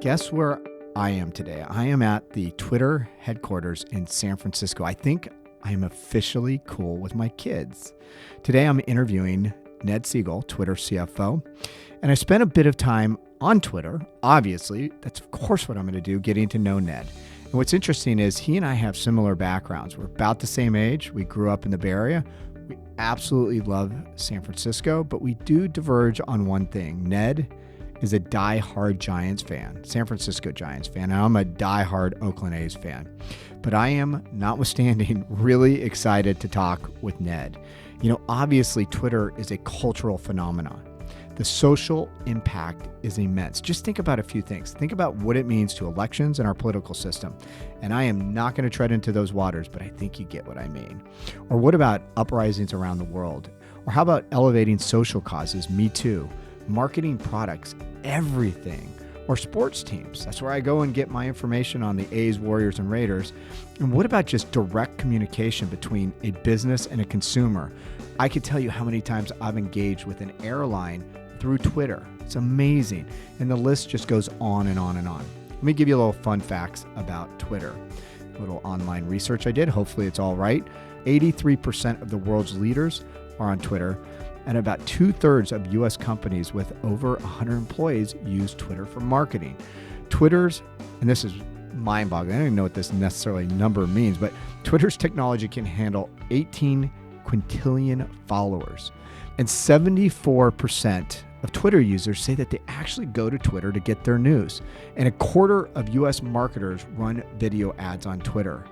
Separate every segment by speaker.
Speaker 1: Guess where I am today? I am at the Twitter headquarters in San Francisco. I think I am officially cool with my kids. Today I'm interviewing Ned Segal, Twitter CFO, and I spent a bit of time on Twitter. Obviously, that's of course what I'm going to do, getting to know Ned. And what's interesting is he and I have similar backgrounds. We're about the same age. We grew up in the Bay Area. We absolutely love San Francisco, but we do diverge on one thing. Ned is a die-hard Giants fan, San Francisco Giants fan, and I'm a die-hard Oakland A's fan. But I am, notwithstanding, really excited to talk with Ned. You know, obviously Twitter is a cultural phenomenon. The social impact is immense. Just think about a few things. Think about what it means to elections and our political system. And I am not going to tread into those waters, but I think you get what I mean. Or what about uprisings around the world? Or how about elevating social causes, Me Too, marketing products, everything, or sports teams? That's where I go and get my information on the A's, Warriors, and Raiders. And what about just direct communication between a business and a consumer? I could tell you how many times I've engaged with an airline through Twitter. It's amazing. And the list just goes on and on and on. Let me give you a little fun facts about Twitter. A little online research I did. Hopefully it's all right. 83% of the world's leaders are on Twitter, and about 2/3 of U.S. companies with over 100 employees use Twitter for marketing. Twitter's, and this is mind-boggling, I don't even know what this necessarily number means, but Twitter's technology can handle 18 quintillion followers. And 74% of Twitter users say that they actually go to Twitter to get their news. And 1/4 of U.S. marketers run video ads on Twitter.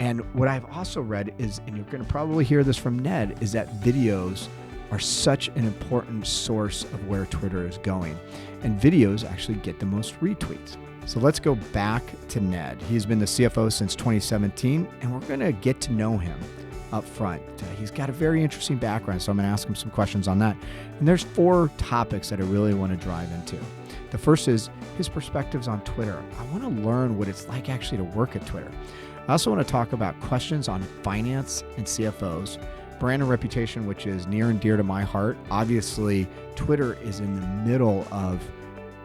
Speaker 1: And what I've also read is, and you're going to probably hear this from Ned, is that videos are such an important source of where Twitter is going. And videos actually get the most retweets. So let's go back to Ned. He's been the CFO since 2017, and we're going to get to know him up front. He's got a very interesting background, so I'm going to ask him some questions on that. And there's 4 topics that I really want to drive into. The first is his perspectives on Twitter. I want to learn what it's like actually to work at Twitter. I also want to talk about questions on finance and CFOs, brand and reputation, which is near and dear to my heart. Obviously, Twitter is in the middle of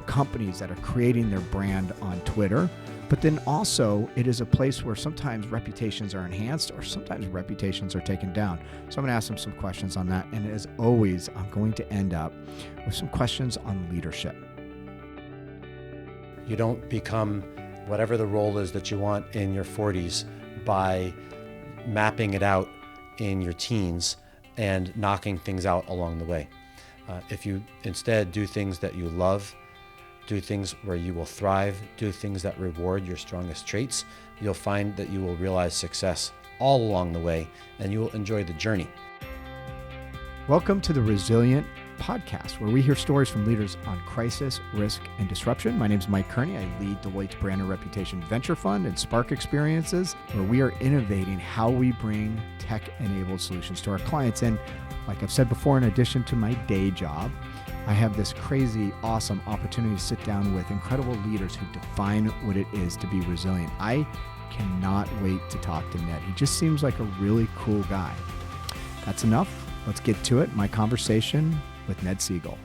Speaker 1: companies that are creating their brand on Twitter, but then also it is a place where sometimes reputations are enhanced or sometimes reputations are taken down. So I'm going to ask him some questions on that. And as always, I'm going to end up with some questions on leadership.
Speaker 2: You don't become whatever the role is that you want in your 40s by mapping it out in your teens and knocking things out along the way. If you instead do things that you love, do things where you will thrive, do things that reward your strongest traits, you'll find that you will realize success all along the way and you will enjoy the journey.
Speaker 1: Welcome to the Resilient Podcast, where we hear stories from leaders on crisis, risk, and disruption. My name is Mike Kearney. I lead Deloitte's Brand and Reputation Venture Fund and Spark Experiences, where we are innovating how we bring tech-enabled solutions to our clients. And like I've said before, in addition to my day job, I have this crazy, awesome opportunity to sit down with incredible leaders who define what it is to be resilient. I cannot wait to talk to Ned. He just seems like a really cool guy. That's enough. Let's get to it. My conversation with Ned Segal.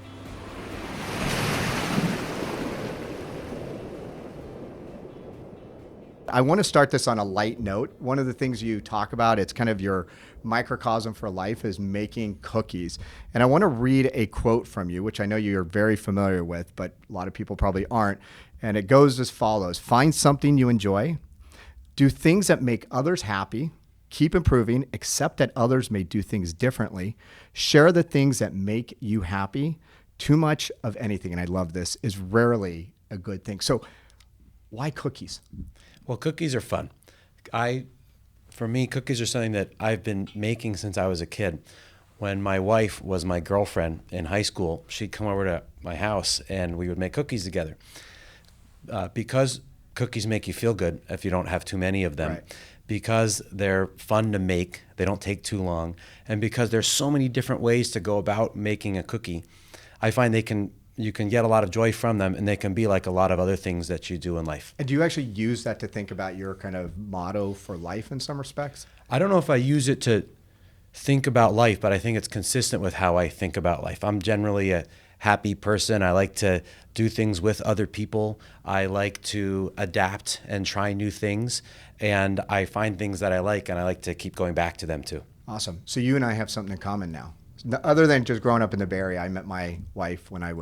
Speaker 1: I want to start this on a light note. One of the things you talk about, it's kind of your microcosm for life, is making cookies. And I want to read a quote from you, which I know you're very familiar with, but a lot of people probably aren't. And it goes as follows: find something you enjoy, do things that make others happy, keep improving, accept that others may do things differently, share the things that make you happy. Too much of anything, and I love this, is rarely a good thing. So why cookies?
Speaker 2: Well, cookies are fun. For me, cookies are something that I've been making since I was a kid. When my wife was my girlfriend in high school, she'd come over to my house and we would make cookies together. Because cookies make you feel good if you don't have too many of them. Right. Because they're fun to make, they don't take too long, and because there's so many different ways to go about making a cookie, I find you can get a lot of joy from them, and they can be like a lot of other things that you do in life.
Speaker 1: And do you actually use that to think about your kind of motto for life in some respects?
Speaker 2: I don't know if I use it to think about life, but I think it's consistent with how I think about life. I'm generally a happy person. I like to do things with other people. I like to adapt and try new things. And I find things that I like, and I like to keep going back to them too.
Speaker 1: Awesome. So you and I have something in common now. Other than just growing up in the Bay Area, I met my wife when I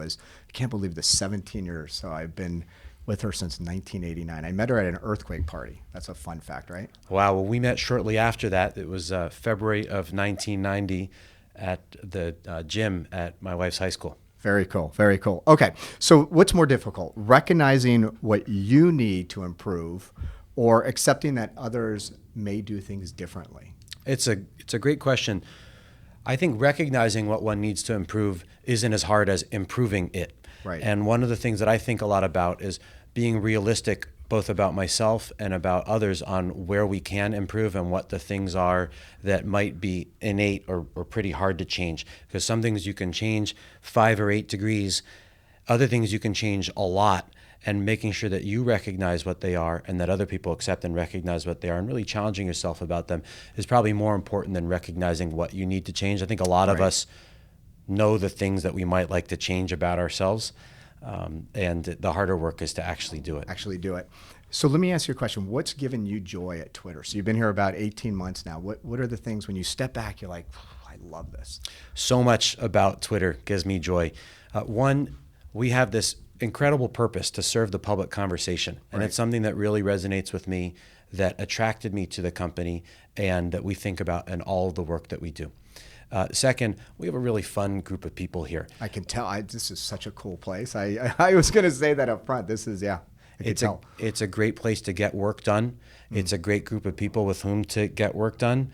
Speaker 1: can't believe this, 17 years. So I've been with her since 1989. I met her at an earthquake party. That's a fun fact, right?
Speaker 2: Wow. Well, we met shortly after that. It was February of 1990 at the gym at my wife's high school.
Speaker 1: Very cool. Very cool. Okay. So what's more difficult, recognizing what you need to improve or accepting that others may do things differently?
Speaker 2: It's a great question. I think recognizing what one needs to improve isn't as hard as improving it.
Speaker 1: Right.
Speaker 2: And one of the things that I think a lot about is being realistic, both about myself and about others, on where we can improve and what the things are that might be innate or pretty hard to change. Because some things you can change 5 or 8 degrees, other things you can change a lot. And making sure that you recognize what they are and that other people accept and recognize what they are, and really challenging yourself about them is probably more important than recognizing what you need to change. I think a lot of us know the things that we might like to change about ourselves, and the harder work is to actually do it.
Speaker 1: So let me ask you a question. What's given you joy at Twitter? So you've been here about 18 months now. What are the things when you step back, you're like, I love this?
Speaker 2: So much about Twitter gives me joy. One, we have this incredible purpose to serve the public conversation. And it's something that really resonates with me, that attracted me to the company, and that we think about in all of the work that we do. Second, we have a really fun group of people here.
Speaker 1: I can tell. This is such a cool place. I was going to say that up front. This is, it's
Speaker 2: a great place to get work done. It's a great group of people with whom to get work done.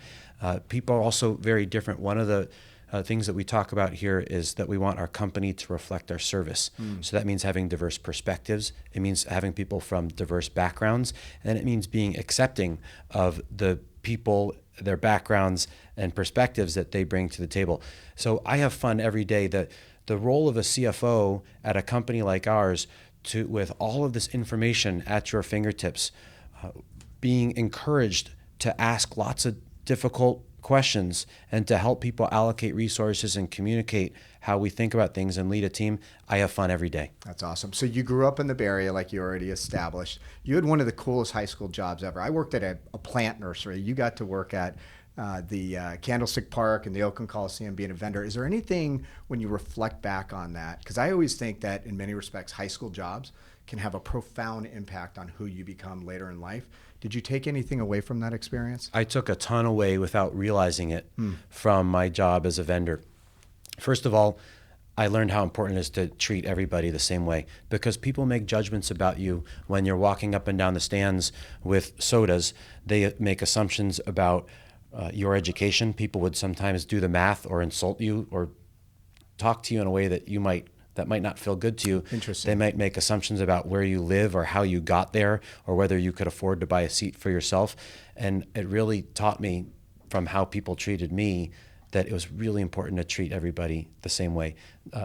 Speaker 2: People are also very different. One of the things that we talk about here is that we want our company to reflect our service. So that means having diverse perspectives. It means having people from diverse backgrounds. And it means being accepting of the people, their backgrounds and perspectives that they bring to the table. So I have fun every day. The role of a CFO at a company like ours, with all of this information at your fingertips, being encouraged to ask lots of difficult questions and to help people allocate resources and communicate how we think about things and lead a team. I have fun every day.
Speaker 1: That's awesome. So you grew up in the Bay Area, like you already established. You had one of the coolest high school jobs ever. I worked at a plant nursery. You got to work at the Candlestick Park and the Oakland Coliseum being a vendor. Is there anything when you reflect back on that? Because I always think that in many respects, high school jobs can have a profound impact on who you become later in life. Did you take anything away from that experience?
Speaker 2: I took a ton away without realizing it from my job as a vendor. First of all, I learned how important it is to treat everybody the same way, because people make judgments about you when you're walking up and down the stands with sodas. They make assumptions about your education. People would sometimes do the math or insult you or talk to you in a way that might not feel good to you.
Speaker 1: Interesting.
Speaker 2: They might make assumptions about where you live or how you got there or whether you could afford to buy a seat for yourself. And it really taught me from how people treated me that it was really important to treat everybody the same way,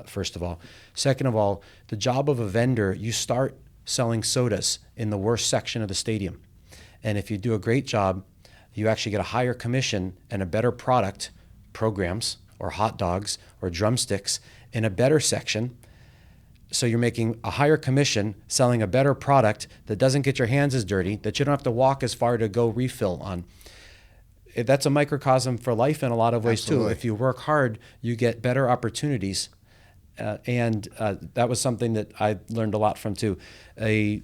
Speaker 2: first of all. Second of all, the job of a vendor, you start selling sodas in the worst section of the stadium. And if you do a great job, you actually get a higher commission and a better product, programs or hot dogs or drumsticks, in a better section. So you're making a higher commission, selling a better product that doesn't get your hands as dirty, that you don't have to walk as far to go refill on. That's a microcosm for life in a lot of ways.
Speaker 1: Absolutely.
Speaker 2: Too. If you work hard, you get better opportunities. And that was something that I learned a lot from too. A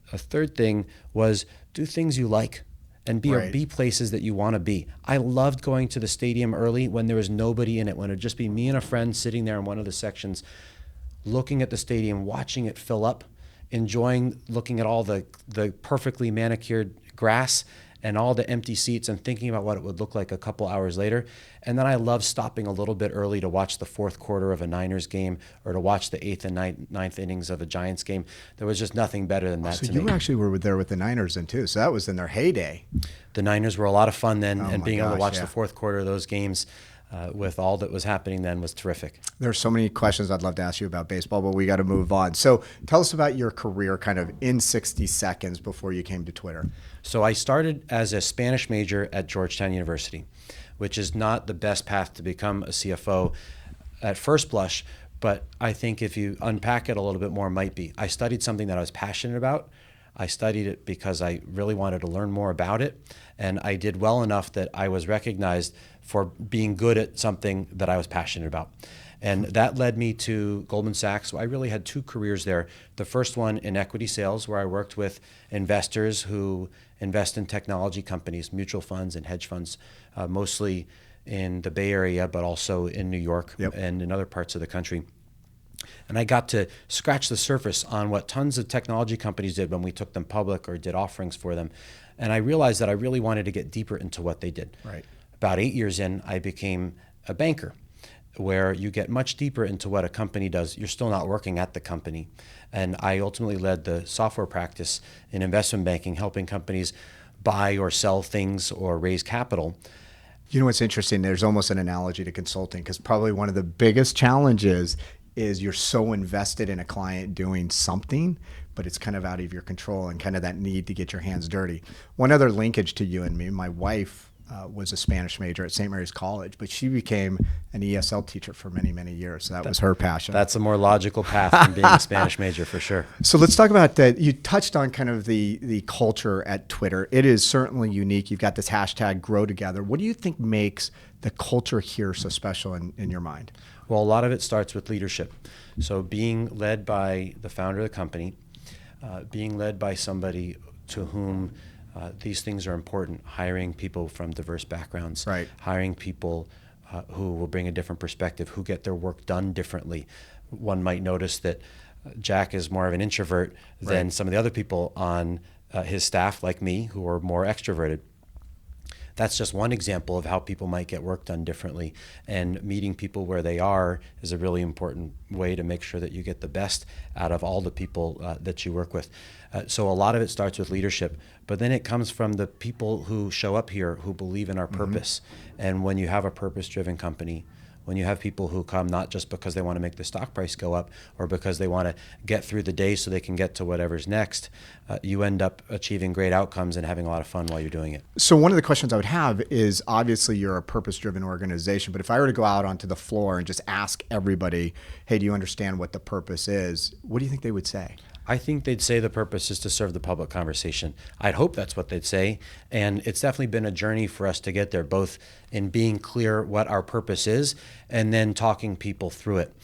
Speaker 2: third thing was do things you like and be places that you want to be. I loved going to the stadium early when there was nobody in it, when it would just be me and a friend sitting there in one of the sections, looking at the stadium, watching it fill up, enjoying looking at all the perfectly manicured grass and all the empty seats and thinking about what it would look like a couple hours later. And then I love stopping a little bit early to watch the fourth quarter of a Niners game or to watch the 8th and ninth innings of a Giants game. There was just nothing better than that to me.
Speaker 1: So you actually were there with the Niners then too. So that was in their heyday.
Speaker 2: The Niners were a lot of fun then, and being able to watch
Speaker 1: yeah.
Speaker 2: the fourth quarter of those games with all that was happening then was terrific.
Speaker 1: There's so many questions I'd love to ask you about baseball, but we got to move on. So tell us about your career kind of in 60 seconds before you came to Twitter.
Speaker 2: So I started as a Spanish major at Georgetown University, which is not the best path to become a CFO at first blush, but I think if you unpack it a little bit more, it might be. I studied something that I was passionate about. I studied it because I really wanted to learn more about it, and I did well enough that I was recognized for being good at something that I was passionate about. And that led me to Goldman Sachs. So I really had two careers there. The first one in equity sales, where I worked with investors who invest in technology companies, mutual funds and hedge funds, mostly in the Bay Area, but also in New York and in other parts of the country. And I got to scratch the surface on what tons of technology companies did when we took them public or did offerings for them. And I realized that I really wanted to get deeper into what they did.
Speaker 1: Right.
Speaker 2: About 8 years in, I became a banker, where you get much deeper into what a company does. You're still not working at the company. And I ultimately led the software practice in investment banking, helping companies buy or sell things or raise capital.
Speaker 1: You know what's interesting? There's almost an analogy to consulting, because probably one of the biggest challenges is you're so invested in a client doing something, but it's kind of out of your control, and kind of that need to get your hands dirty. One other linkage to you and me, my wife was a Spanish major at St. Mary's College, but she became an ESL teacher for many, many years. So that was her passion.
Speaker 2: That's a more logical path than being a Spanish major, for sure.
Speaker 1: So let's talk about that. You touched on kind of the culture at Twitter. It is certainly unique. You've got this hashtag Grow Together. What do you think makes the culture here so special in your mind?
Speaker 2: Well, a lot of it starts with leadership. So being led by the founder of the company, being led by somebody to whom these things are important, hiring people from diverse backgrounds,
Speaker 1: right.
Speaker 2: Hiring people who will bring a different perspective, who get their work done differently. One might notice that Jack is more of an introvert than some of the other people on his staff, like me, who are more extroverted. That's just one example of how people might get work done differently. And meeting people where they are is a really important way to make sure that you get the best out of all the people that you work with. So a lot of it starts with leadership, but then it comes from the people who show up here who believe in our purpose. And when you have a purpose-driven company, when you have people who come not just because they want to make the stock price go up or because they want to get through the day so they can get to whatever's next, you end up achieving great outcomes and having a lot of fun while you're doing it.
Speaker 1: So one of the questions I would have is, obviously you're a purpose-driven organization, but if I were to go out onto the floor and just ask everybody, hey, do you understand what the purpose is? What do you think they would say?
Speaker 2: I think they'd say the purpose is to serve the public conversation. I'd hope that's what they'd say. And it's definitely been a journey for us to get there, both in being clear what our purpose is and then talking people through it.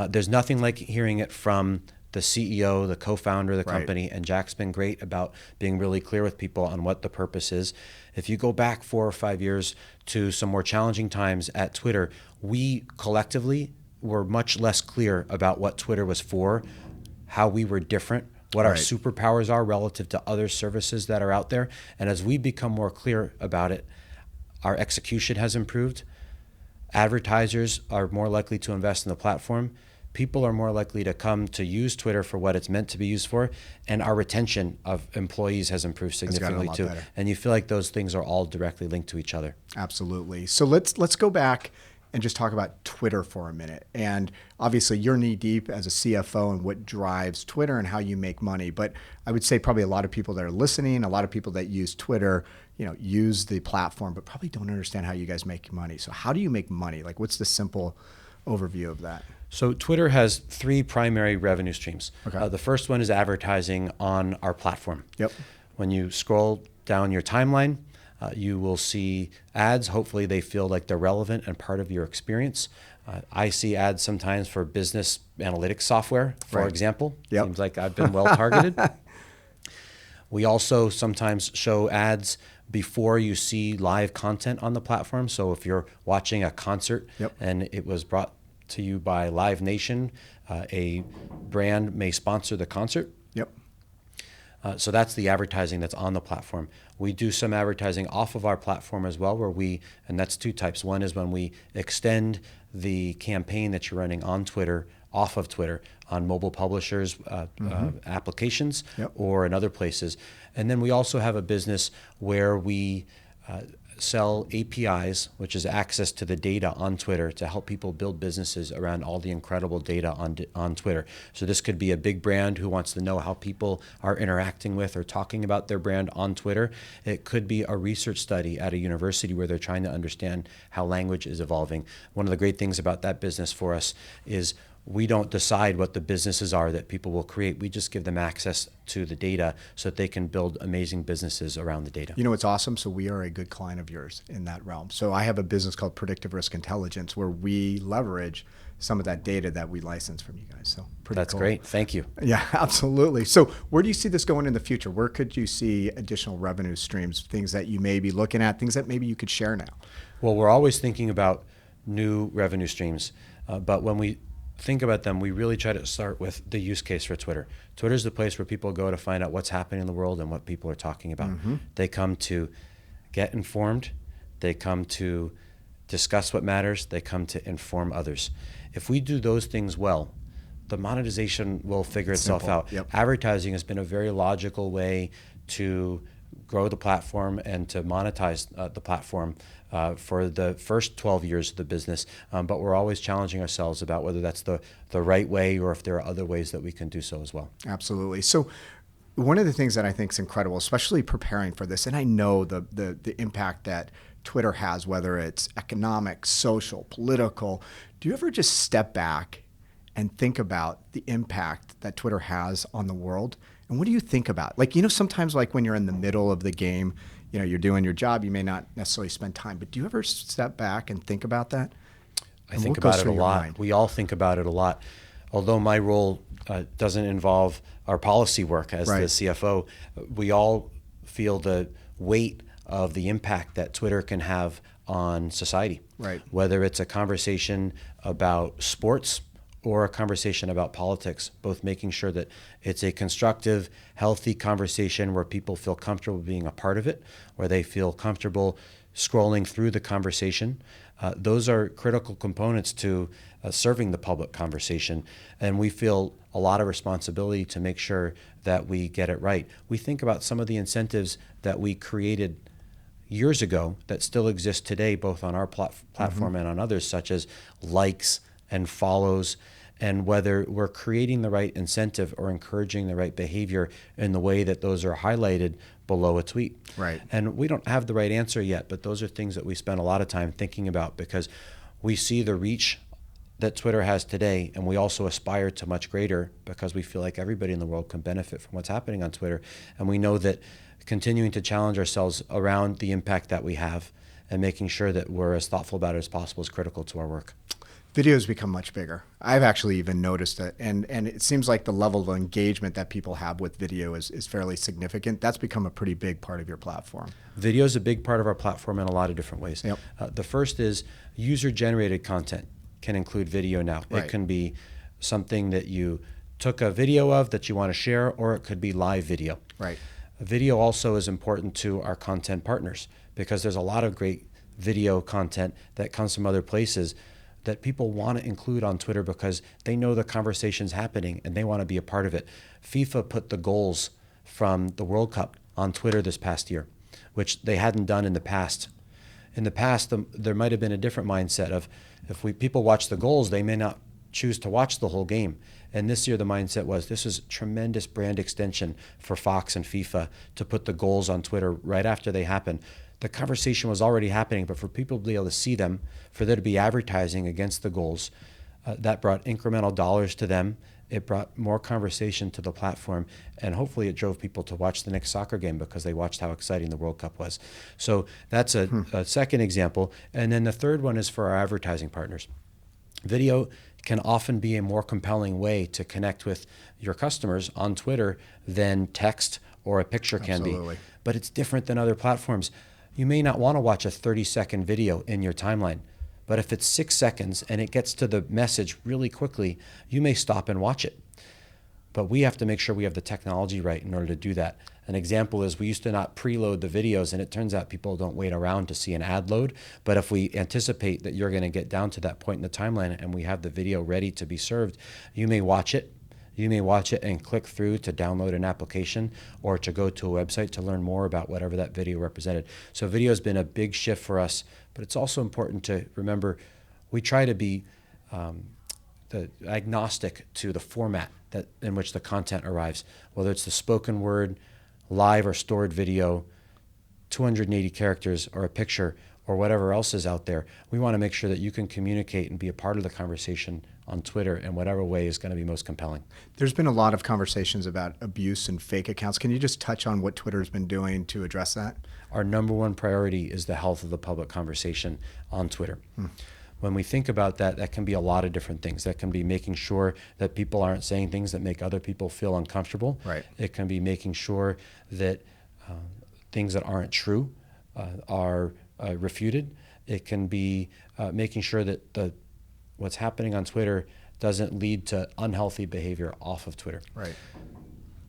Speaker 2: There's nothing like hearing it from the CEO, the co-founder of the company, and Jack's been great about being really clear with people on what the purpose is. If you go back 4 or 5 years to some more challenging times at Twitter, we collectively were much less clear about what Twitter was for, how we were different, what our superpowers are relative to other services that are out there. And as we become more clear about it, our execution has improved. Advertisers are more likely to invest in the platform. People are more likely to come to use Twitter for what it's meant to be used for. And our retention of employees has improved significantly too. Better. And you feel like those things are all directly linked to each other.
Speaker 1: Absolutely. So let's go back and just talk about Twitter for a minute. And obviously you're knee deep as a CFO in what drives Twitter and how you make money. But I would say probably a lot of people that are listening, a lot of people that use Twitter, use the platform, but probably don't understand how you guys make money. So how do you make money? Like, what's the simple overview of that?
Speaker 2: So Twitter has 3 primary revenue streams.
Speaker 1: Okay.
Speaker 2: The first one is advertising on our platform.
Speaker 1: Yep.
Speaker 2: When you scroll down your timeline, you will see ads. Hopefully they feel like they're relevant and part of your experience. I see ads sometimes for business analytics software, for example.
Speaker 1: Yep.
Speaker 2: Seems like I've been well targeted. We also sometimes show ads before you see live content on the platform. So if you're watching a concert and it was brought to you by Live Nation, a brand may sponsor the concert.
Speaker 1: Yep.
Speaker 2: So that's the advertising that's on the platform. We do some advertising off of our platform as well, and that's 2 types. One is when we extend the campaign that you're running on Twitter off of Twitter on mobile publishers' applications or in other places. And then we also have a business where we sell APIs, which is access to the data on Twitter, to help people build businesses around all the incredible data on Twitter. So this could be a big brand who wants to know how people are interacting with or talking about their brand on Twitter. It could be a research study at a university where they're trying to understand how language is evolving. One of the great things about that business for us is we don't decide what the businesses are that people will create. We just give them access to the data so that they can build amazing businesses around the data.
Speaker 1: You know, it's awesome. So we are a good client of yours in that realm. So I have a business called Predictive Risk Intelligence where we leverage some of that data that we license from you guys. So pretty
Speaker 2: That's
Speaker 1: cool.
Speaker 2: great. Thank you.
Speaker 1: Yeah, absolutely. So where do you see this going in the future? Where could you see additional revenue streams, things that you may be looking at, things that maybe you could share now?
Speaker 2: Well, we're always thinking about new revenue streams, but when we think about them, we really try to start with the use case for Twitter. Twitter is the place where people go to find out what's happening in the world and what people are talking about. They come to get informed. They come to discuss what matters. They come to inform others. If we do those things well, the monetization will figure itself out.
Speaker 1: Yep.
Speaker 2: Advertising has been a very logical way to grow the platform and to monetize the platform for the first 12 years of the business. But we're always challenging ourselves about whether that's the right way or if there are other ways that we can do so as well.
Speaker 1: Absolutely. So one of the things that I think is incredible, especially preparing for this, and I know the impact that Twitter has, whether it's economic, social, political, do you ever just step back and think about the impact that Twitter has on the world? And what do you think about? Like, you know, sometimes like when you're in the middle of the game, you know, you're doing your job, you may not necessarily spend time, but do you ever step back and think about that?
Speaker 2: I think about it a lot. We all think about it a lot. Although my role doesn't involve our policy work as the CFO, we all feel the weight of the impact that Twitter can have on society.
Speaker 1: Right.
Speaker 2: Whether it's a conversation about sports or a conversation about politics, both making sure that it's a constructive, healthy conversation where people feel comfortable being a part of it, where they feel comfortable scrolling through the conversation. Those are critical components to serving the public conversation. And we feel a lot of responsibility to make sure that we get it right. We think about some of the incentives that we created years ago that still exist today, both on our platform and on others, such as likes and follows, and whether we're creating the right incentive or encouraging the right behavior in the way that those are highlighted below a tweet.
Speaker 1: Right.
Speaker 2: And we don't have the right answer yet, but those are things that we spend a lot of time thinking about because we see the reach that Twitter has today, and we also aspire to much greater because we feel like everybody in the world can benefit from what's happening on Twitter. And we know that continuing to challenge ourselves around the impact that we have and making sure that we're as thoughtful about it as possible is critical to our work.
Speaker 1: Videos become much bigger. I've actually even noticed it. And it seems like the level of engagement that people have with video is fairly significant. That's become a pretty big part of your platform.
Speaker 2: Video is a big part of our platform in a lot of different ways.
Speaker 1: Yep.
Speaker 2: The first is user-generated content can include video now.
Speaker 1: Right.
Speaker 2: It can be something that you took a video of that you want to share, or it could be live video.
Speaker 1: Right.
Speaker 2: Video also is important to our content partners because there's a lot of great video content that comes from other places that people want to include on Twitter because they know the conversation's happening and they want to be a part of it. FIFA put the goals from the World Cup on Twitter this past year, which they hadn't done in the past. In the past, there might have been a different mindset of if people watch the goals, they may not choose to watch the whole game. And this year the mindset was this is tremendous brand extension for Fox and FIFA to put the goals on Twitter right after they happen. The conversation was already happening, but for people to be able to see them, for there to be advertising against the goals, that brought incremental dollars to them. It brought more conversation to the platform, and hopefully it drove people to watch the next soccer game because they watched how exciting the World Cup was. So that's a second example. And then the third one is for our advertising partners. Video can often be a more compelling way to connect with your customers on Twitter than text or a picture can
Speaker 1: Absolutely.
Speaker 2: be. But it's different than other platforms. You may not want to watch a 30-second video in your timeline, but if it's 6 seconds and it gets to the message really quickly, you may stop and watch it. But we have to make sure we have the technology right in order to do that. An example is we used to not preload the videos, and it turns out people don't wait around to see an ad load. But if we anticipate that you're going to get down to that point in the timeline and we have the video ready to be served, you may watch it. You may watch it and click through to download an application or to go to a website to learn more about whatever that video represented. So video has been a big shift for us, but it's also important to remember we try to be agnostic to the format in which the content arrives, whether it's the spoken word, live or stored video, 280 characters, or a picture. or whatever else is out there. We want to make sure that you can communicate and be a part of the conversation on Twitter in whatever way is going to be most compelling.
Speaker 1: There's been a lot of conversations about abuse and fake accounts. Can you just touch on what Twitter has been doing to address that?
Speaker 2: Our number one priority is the health of the public conversation on Twitter. When we think about that, that can be a lot of different things. That can be making sure that people aren't saying things that make other people feel uncomfortable.
Speaker 1: Right.
Speaker 2: It can be making sure that things that aren't true are refuted. It can be making sure that what's happening on Twitter doesn't lead to unhealthy behavior off of Twitter.
Speaker 1: Right.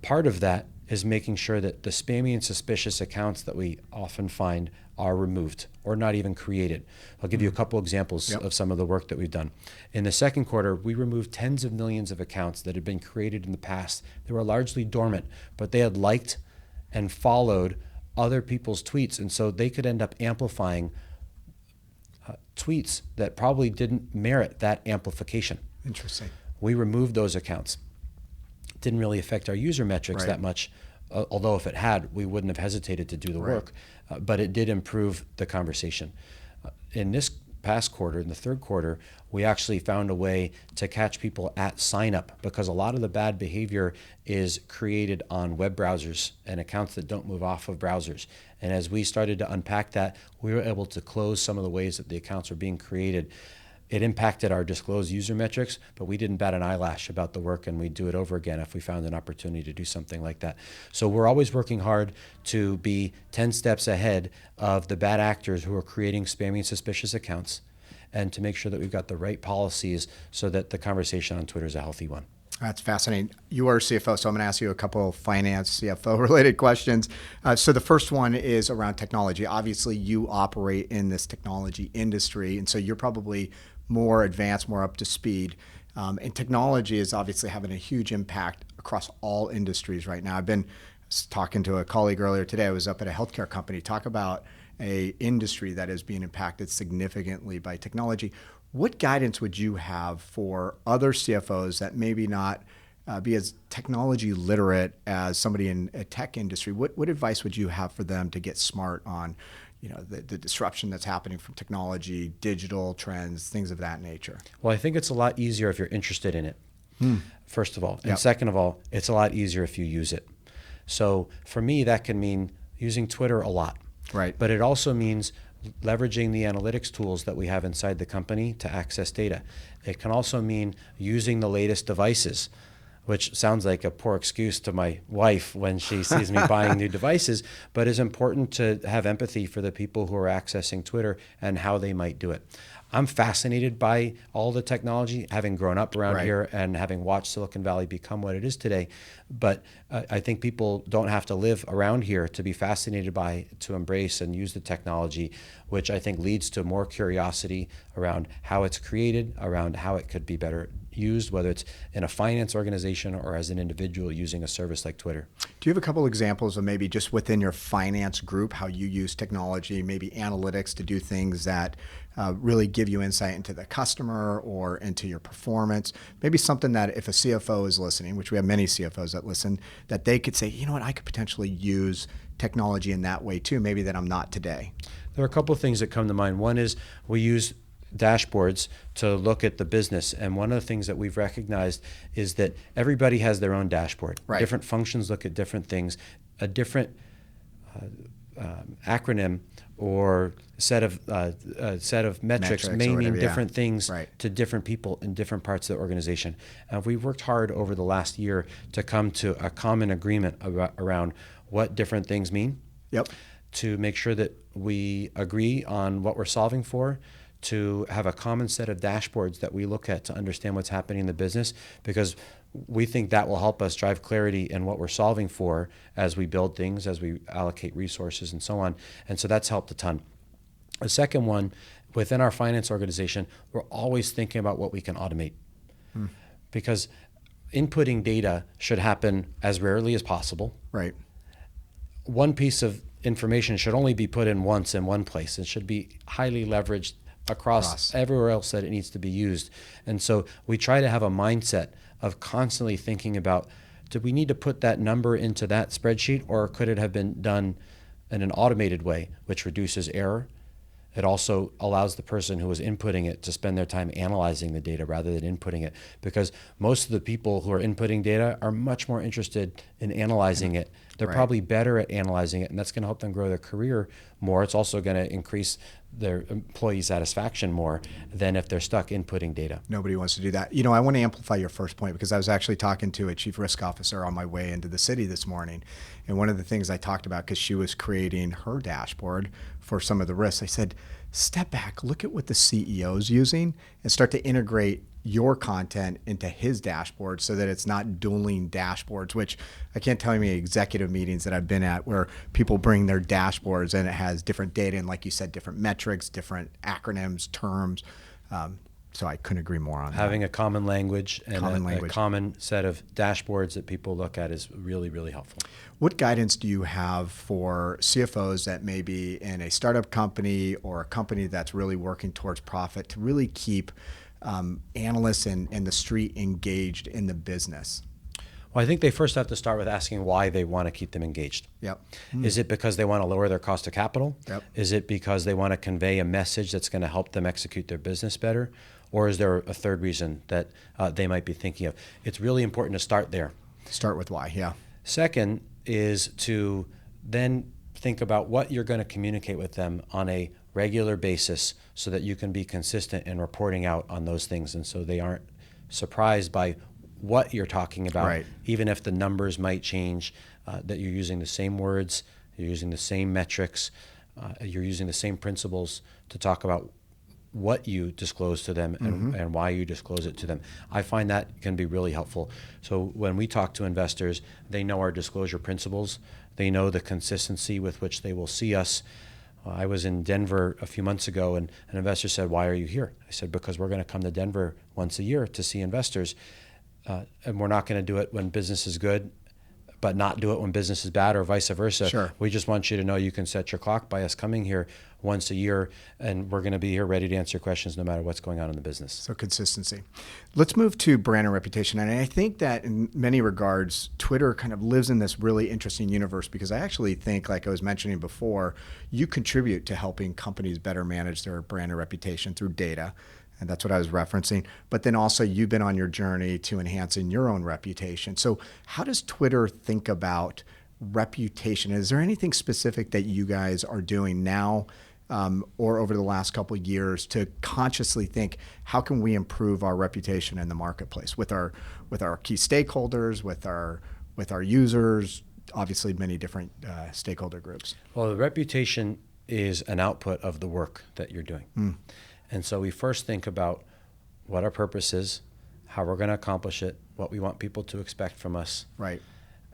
Speaker 2: Part of that is making sure that the spammy and suspicious accounts that we often find are removed or not even created. I'll give you a couple examples of some of the work that we've done. In the second quarter, we removed tens of millions of accounts that had been created in the past. They were largely dormant, but they had liked and followed other people's tweets, and so they could end up amplifying tweets that probably didn't merit that amplification.
Speaker 1: Interesting.
Speaker 2: We removed those accounts. It didn't really affect our user metrics that much, although if it had, we wouldn't have hesitated to do the work, but it did improve the conversation. In this past quarter, in the third quarter, we actually found a way to catch people at sign up, because a lot of the bad behavior is created on web browsers and accounts that don't move off of browsers. And as we started to unpack that, we were able to close some of the ways that the accounts were being created. It impacted our disclosed user metrics, but we didn't bat an eyelash about the work, and we'd do it over again if we found an opportunity to do something like that. So we're always working hard to be 10 steps ahead of the bad actors who are creating spammy and suspicious accounts, and to make sure that we've got the right policies so that the conversation on Twitter is a healthy one.
Speaker 1: That's fascinating. You are a CFO, so I'm going to ask you a couple of finance CFO related questions. So the first one is around technology. Obviously, you operate in this technology industry, and so you're probably more advanced, more up to speed. And technology is obviously having a huge impact across all industries right now. I've been talking to a colleague earlier today. I was up at a healthcare company. Talk about a industry that is being impacted significantly by technology. What guidance would you have for other CFOs that maybe not be as technology literate as somebody in a tech industry? What advice would you have for them to get smart on, the disruption that's happening from technology, digital trends, things of that nature?
Speaker 2: Well, I think it's a lot easier if you're interested in it, first of all. And second of all, it's a lot easier if you use it. So for me, that can mean using Twitter a lot.
Speaker 1: Right.
Speaker 2: But it also means leveraging the analytics tools that we have inside the company to access data. It can also mean using the latest devices, which sounds like a poor excuse to my wife when she sees me buying new devices, but is important to have empathy for the people who are accessing Twitter and how they might do it. I'm fascinated by all the technology, having grown up around here and having watched Silicon Valley become what it is today. But I think people don't have to live around here to be fascinated by, to embrace and use the technology, which I think leads to more curiosity around how it's created, around how it could be better used, whether it's in a finance organization or as an individual using a service like Twitter.
Speaker 1: Do you have a couple examples of maybe just within your finance group, how you use technology, maybe analytics to do things that really give you insight into the customer or into your performance? Maybe something that if a CFO is listening, which we have many CFOs that listen, that they could say, I could potentially use technology in that way too, maybe that I'm not today.
Speaker 2: There are a couple of things that come to mind. One is we use dashboards to look at the business. And one of the things that we've recognized is that everybody has their own dashboard.
Speaker 1: Right.
Speaker 2: Different functions look at different things. A different acronym or set of metrics may mean different things to different people in different parts of the organization. And we've worked hard over the last year to come to a common agreement around what different things mean.
Speaker 1: Yep.
Speaker 2: To make sure that we agree on what we're solving for, to have a common set of dashboards that we look at to understand what's happening in the business, because we think that will help us drive clarity in what we're solving for as we build things, as we allocate resources and so on. And so that's helped a ton. The second one, within our finance organization, we're always thinking about what we can automate. Because inputting data should happen as rarely as possible.
Speaker 1: Right.
Speaker 2: One piece of information should only be put in once in one place. It should be highly leveraged across everywhere else that it needs to be used. And so we try to have a mindset of constantly thinking about, do we need to put that number into that spreadsheet, or could it have been done in an automated way, which reduces error It also allows the person who is inputting it to spend their time analyzing the data rather than inputting it, because most of the people who are inputting data are much more interested in analyzing it. They're
Speaker 1: Right.
Speaker 2: probably better at analyzing it, and that's going to help them grow their career more. It's also going to increase their employee satisfaction more than if they're stuck inputting data.
Speaker 1: Nobody wants to do that. I want to amplify your first point, because I was actually talking to a chief risk officer on my way into the city this morning. And one of the things I talked about, because she was creating her dashboard for some of the risks, I said, step back, look at what the CEO's using and start to integrate your content into his dashboard so that it's not dueling dashboards, which I can't tell you how many executive meetings that I've been at where people bring their dashboards and it has different data and, like you said, different metrics, different acronyms, terms. So I couldn't agree more on
Speaker 2: Having
Speaker 1: that.
Speaker 2: a common language and
Speaker 1: Common
Speaker 2: a common set of dashboards that people look at is really, really helpful.
Speaker 1: What guidance do you have for CFOs that may be in a startup company or a company that's really working towards profit to really keep analysts and the street engaged in the business?
Speaker 2: Well, I think they first have to start with asking why they want to keep them engaged.
Speaker 1: Yep.
Speaker 2: Is it because they want to lower their cost of capital?
Speaker 1: Yep.
Speaker 2: Is it because they want to convey a message that's going to help them execute their business better? Or is there a third reason that they might be thinking of? It's really important to start there.
Speaker 1: Start with why, yeah.
Speaker 2: Second is to then think about what you're going to communicate with them on a regular basis so that you can be consistent in reporting out on those things, and so they aren't surprised by what you're talking about,
Speaker 1: Right.
Speaker 2: even if the numbers might change, that you're using the same words, you're using the same metrics, you're using the same principles to talk about what you disclose to them and why you disclose it to them. I find that can be really helpful. So when we talk to investors, they know our disclosure principles. They know the consistency with which they will see us. I was in Denver a few months ago, and an investor said, "Why are you here?" I said, "Because we're going to come to Denver once a year to see investors. And we're not going to do it when business is good, but not do it when business is bad, or vice versa.
Speaker 1: Sure.
Speaker 2: We just want you to know you can set your clock by us coming here once a year, and we're going to be here ready to answer questions no matter what's going on in the business."
Speaker 1: So consistency. Let's move to brand and reputation. And I think that in many regards, Twitter kind of lives in this really interesting universe, because I actually think, like I was mentioning before, you contribute to helping companies better manage their brand and reputation through data. And that's what I was referencing. But then also you've been on your journey to enhancing your own reputation. So how does Twitter think about reputation? Is there anything specific that you guys are doing now or over the last couple of years to consciously think, how can we improve our reputation in the marketplace with our key stakeholders, with our users, obviously many different stakeholder groups?
Speaker 2: Well, the reputation is an output of the work that you're doing. And so we first think about what our purpose is, how we're going to accomplish it, what we want people to expect from us,
Speaker 1: Right.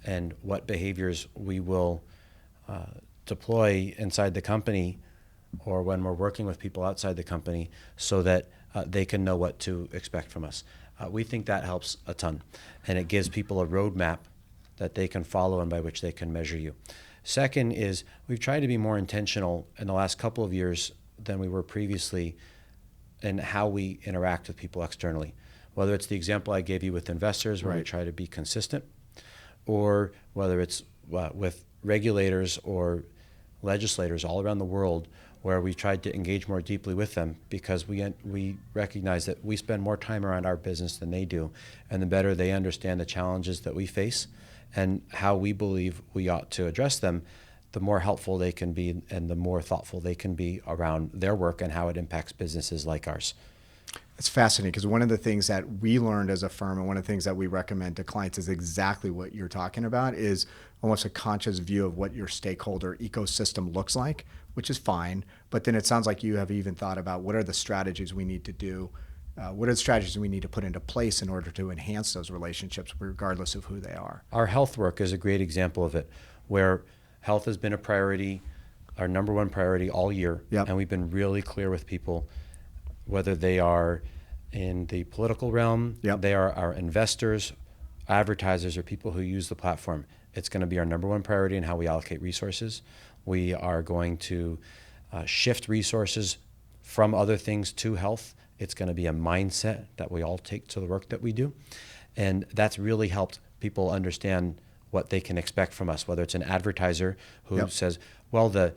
Speaker 2: and what behaviors we will deploy inside the company or when we're working with people outside the company so that they can know what to expect from us. We think that helps a ton, and it gives people a roadmap that they can follow and by which they can measure you. Second is we've tried to be more intentional in the last couple of years than we were previously in how we interact with people externally, whether it's the example I gave you with investors where we try to be consistent, or whether it's with regulators or legislators all around the world where we tried to engage more deeply with them, because we recognize that we spend more time around our business than they do, and the better they understand the challenges that we face and how we believe we ought to address them, the more helpful they can be and the more thoughtful they can be around their work and how it impacts businesses like ours.
Speaker 1: It's fascinating, because one of the things that we learned as a firm and one of the things that we recommend to clients is exactly what you're talking about, is almost a conscious view of what your stakeholder ecosystem looks like, which is fine. But then it sounds like you have even thought about what are the strategies we need to do, what are the strategies we need to put into place in order to enhance those relationships regardless of who they are.
Speaker 2: Our health work is a great example of it, where health has been a priority, our number one priority all year.
Speaker 1: Yep.
Speaker 2: And we've been really clear with people, whether they are in the political realm,
Speaker 1: Yep.
Speaker 2: they are our investors, advertisers, or people who use the platform. It's going to be our number one priority in how we allocate resources. We are going to shift resources from other things to health. It's going to be a mindset that we all take to the work that we do. And that's really helped people understand what they can expect from us, whether it's an advertiser who
Speaker 1: Yep.
Speaker 2: says, well, the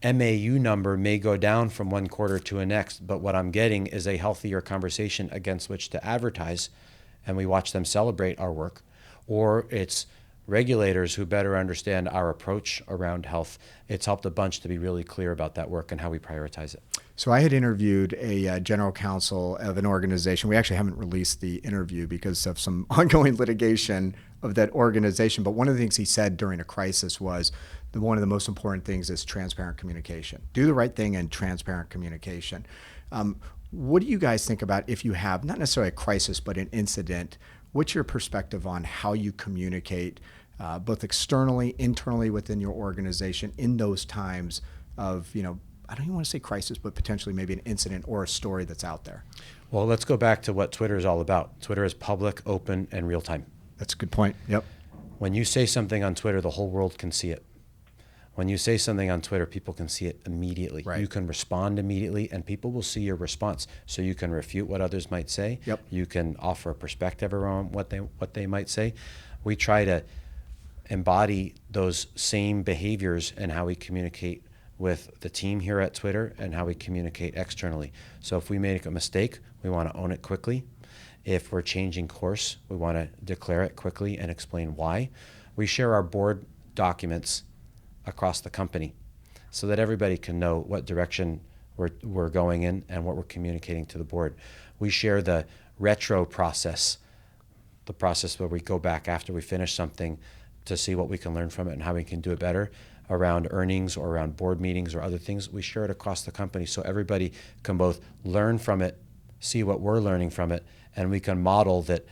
Speaker 2: MAU number may go down from one quarter to the next, but what I'm getting is a healthier conversation against which to advertise, and we watch them celebrate our work. Or it's regulators who better understand our approach around health. It's helped a bunch to be really clear about that work and how we prioritize it.
Speaker 1: So I had interviewed a general counsel of an organization. We actually haven't released the interview because of some ongoing litigation of that organization. But one of the things he said during a crisis was one of the most important things is transparent communication. Do the right thing and transparent communication. What do you guys think about if you have, not necessarily a crisis, but an incident? What's your perspective on how you communicate both externally, internally within your organization in those times of, I don't even want to say crisis, but potentially maybe an incident or a story that's out there?
Speaker 2: Well, let's go back to what Twitter is all about. Twitter is public, open, and real time.
Speaker 1: That's a good point. Yep.
Speaker 2: When you say something on Twitter, the whole world can see it. When you say something on Twitter, people can see it immediately.
Speaker 1: Right.
Speaker 2: You can respond immediately, and people will see your response. So you can refute what others might say.
Speaker 1: Yep.
Speaker 2: You can offer a perspective around what they might say. We try to embody those same behaviors in how we communicate with the team here at Twitter and how we communicate externally. So if we make a mistake, we want to own it quickly. If we're changing course, we want to declare it quickly and explain why. We share our board documents across the company so that everybody can know what direction we're going in and what we're communicating to the board. We share the retro process, the process where we go back after we finish something to see what we can learn from it and how we can do it better around earnings or around board meetings or other things. We share it across the company so everybody can both learn from it, see what we're learning from it, and we can model that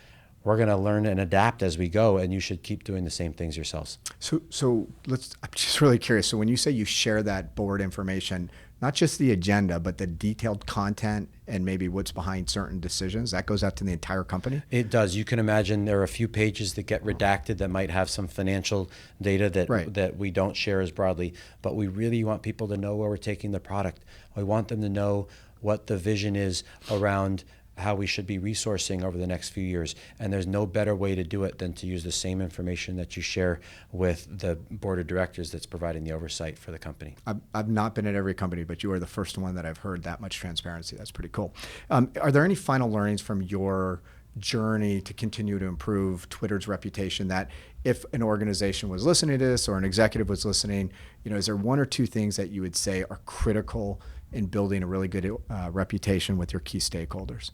Speaker 2: we're going to learn and adapt as we go, and you should keep doing the same things yourselves.
Speaker 1: So I'm just really curious. So when you say you share that board information, not just the agenda, but the detailed content and maybe what's behind certain decisions, that goes out to the entire company?
Speaker 2: It does. You can imagine there are a few pages that get redacted that might have some financial data that we don't share as broadly, but we really want people to know where we're taking the product. We want them to know what the vision is around how we should be resourcing over the next few years. And there's no better way to do it than to use the same information that you share with the board of directors that's providing the oversight for the company.
Speaker 1: I've not been at every company, but you are the first one that I've heard that much transparency. That's pretty cool. Are there any final learnings from your journey to continue to improve Twitter's reputation that if an organization was listening to this or an executive was listening, is there one or two things that you would say are critical in building a really good reputation with your key stakeholders?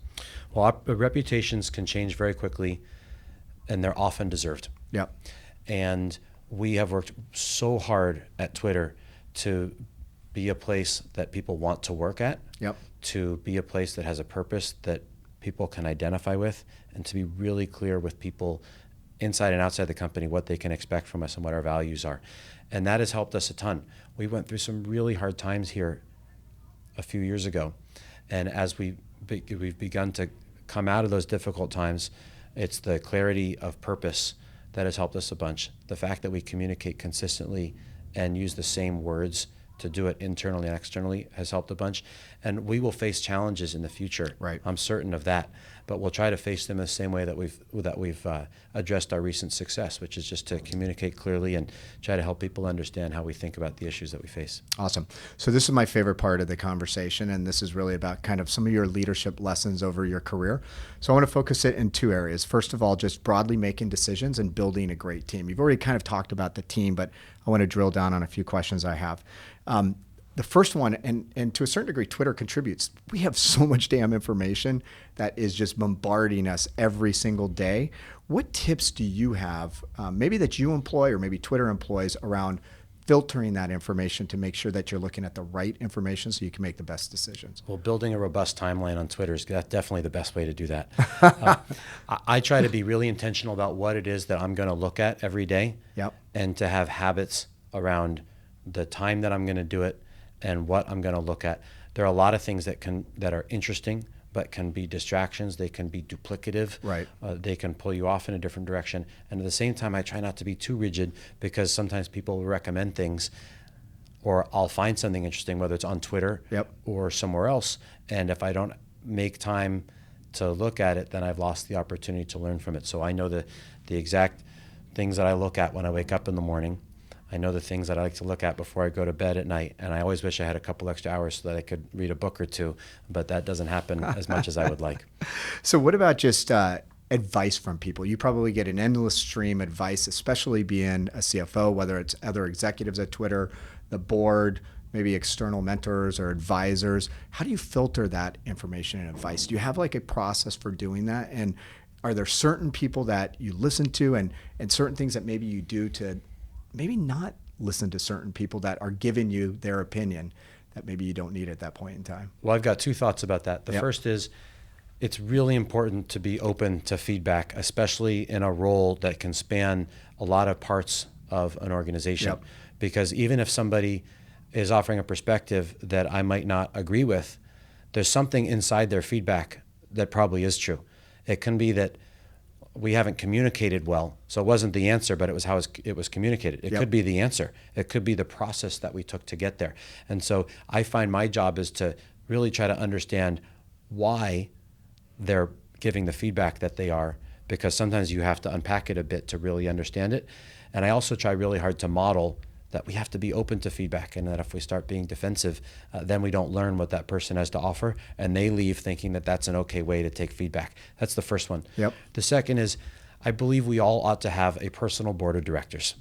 Speaker 2: Well, our reputations can change very quickly, and they're often deserved.
Speaker 1: Yep.
Speaker 2: And we have worked so hard at Twitter to be a place that people want to work at,
Speaker 1: Yep.
Speaker 2: to be a place that has a purpose that people can identify with, and to be really clear with people inside and outside the company what they can expect from us and what our values are. And that has helped us a ton. We went through some really hard times here a few years ago, and as we've begun to come out of those difficult times, it's the clarity of purpose that has helped us a bunch. The fact that we communicate consistently and use the same words to do it internally and externally has helped a bunch. And we will face challenges in the future.
Speaker 1: Right.
Speaker 2: I'm certain of that. But we'll try to face them the same way that we've addressed our recent success, which is just to communicate clearly and try to help people understand how we think about the issues that we face.
Speaker 1: Awesome. So this is my favorite part of the conversation, and this is really about kind of some of your leadership lessons over your career. So I want to focus it in two areas. First of all, just broadly making decisions and building a great team. You've already kind of talked about the team, but I want to drill down on a few questions I have. The first one, and to a certain degree, Twitter contributes. We have so much damn information that is just bombarding us every single day. What tips do you have, maybe that you employ or maybe Twitter employs around filtering that information to make sure that you're looking at the right information so you can make the best decisions?
Speaker 2: Well, building a robust timeline on Twitter is definitely the best way to do that. I try to be really intentional about what it is that I'm going to look at every day.
Speaker 1: Yep.
Speaker 2: And to have habits around the time that I'm going to do it and what I'm going to look at. There are a lot of things that are interesting, but can be distractions. They can be duplicative.
Speaker 1: Right.
Speaker 2: They can pull you off in a different direction. And at the same time, I try not to be too rigid because sometimes people will recommend things, or I'll find something interesting, whether it's on Twitter
Speaker 1: Yep.
Speaker 2: or somewhere else. And if I don't make time to look at it, then I've lost the opportunity to learn from it. So I know the exact things that I look at when I wake up in the morning. I know the things that I like to look at before I go to bed at night. And I always wish I had a couple extra hours so that I could read a book or two, but that doesn't happen as much as I would like.
Speaker 1: So what about just advice from people? You probably get an endless stream of advice, especially being a CFO, whether it's other executives at Twitter, the board, maybe external mentors or advisors. How do you filter that information and advice? Do you have like a process for doing that? And are there certain people that you listen to and certain things that maybe you do to maybe not listen to certain people that are giving you their opinion that maybe you don't need at that point in time?
Speaker 2: Well, I've got two thoughts about that. The first is it's really important to be open to feedback, especially in a role that can span a lot of parts of an organization. Because even if somebody is offering a perspective that I might not agree with, there's something inside their feedback that probably is true. It can be that we haven't communicated well, so it wasn't the answer, but it was how it was communicated. It could be the answer. It could be the process that we took to get there. And so I find my job is to really try to understand why they're giving the feedback that they are, because sometimes you have to unpack it a bit to really understand it. And I also try really hard to model that we have to be open to feedback, and that if we start being defensive, then we don't learn what that person has to offer, and they leave thinking that that's an okay way to take feedback. That's the first one. The second is, I believe we all ought to have a personal board of directors.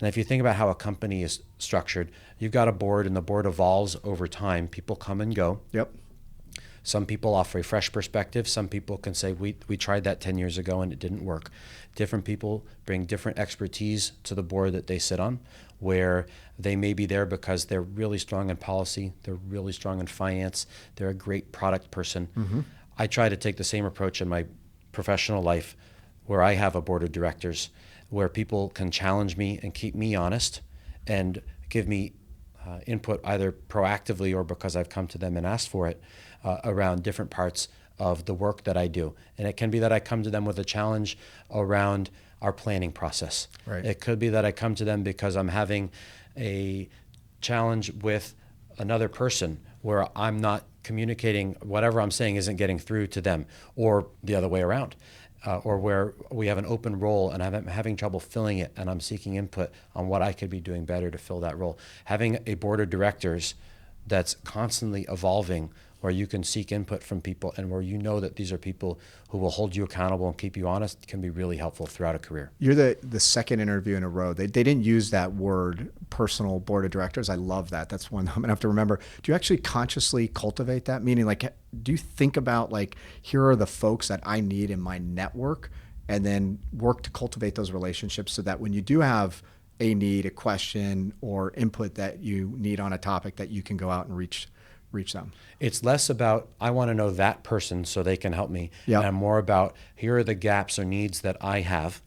Speaker 2: And if you think about how a company is structured, you've got a board, and the board evolves over time. People come and go. Some people offer a fresh perspective. Some people can say, we tried that 10 years ago and it didn't work. Different people bring different expertise to the board that they sit on, where they may be there because they're really strong in policy, they're really strong in finance, they're a great product person. I try to take the same approach in my professional life, where I have a board of directors, where people can challenge me and keep me honest and give me input either proactively or because I've come to them and asked for it around different parts of the work that I do. And it can be that I come to them with a challenge around our planning process. It could be that I come to them because I'm having a challenge with another person where I'm not communicating, whatever I'm saying isn't getting through to them, or the other way around. Or where we have an open role and I'm having trouble filling it and I'm seeking input on what I could be doing better to fill that role. Having a board of directors that's constantly evolving, where you can seek input from people and where you know that these are people who will hold you accountable and keep you honest, can be really helpful throughout a career. You're
Speaker 1: the second interview in a row. They didn't use that word, personal board of directors. I love that. That's one I'm going to have to remember. Do you actually consciously cultivate that? Meaning, like, do you think about, like, here are the folks that I need in my network, and then work to cultivate those relationships so that when you do have a need, a question, or input that you need on a topic, that you can go out and reach them?
Speaker 2: It's less about, I want to know that person so they can help me, and more about, here are the gaps or needs that I have,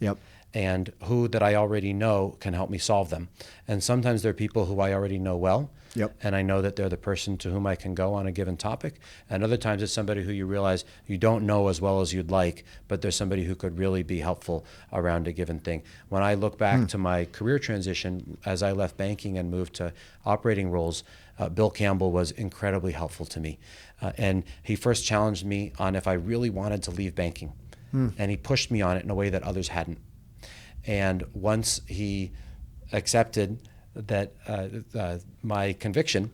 Speaker 2: and who that I already know can help me solve them. And sometimes they're people who I already know well, and I know that they're the person to whom I can go on a given topic. And other times it's somebody who you realize you don't know as well as you'd like, but there's somebody who could really be helpful around a given thing. When I look back to my career transition, as I left banking and moved to operating roles, Bill Campbell was incredibly helpful to me. And he first challenged me on if I really wanted to leave banking. And he pushed me on it in a way that others hadn't. And once he accepted that my conviction,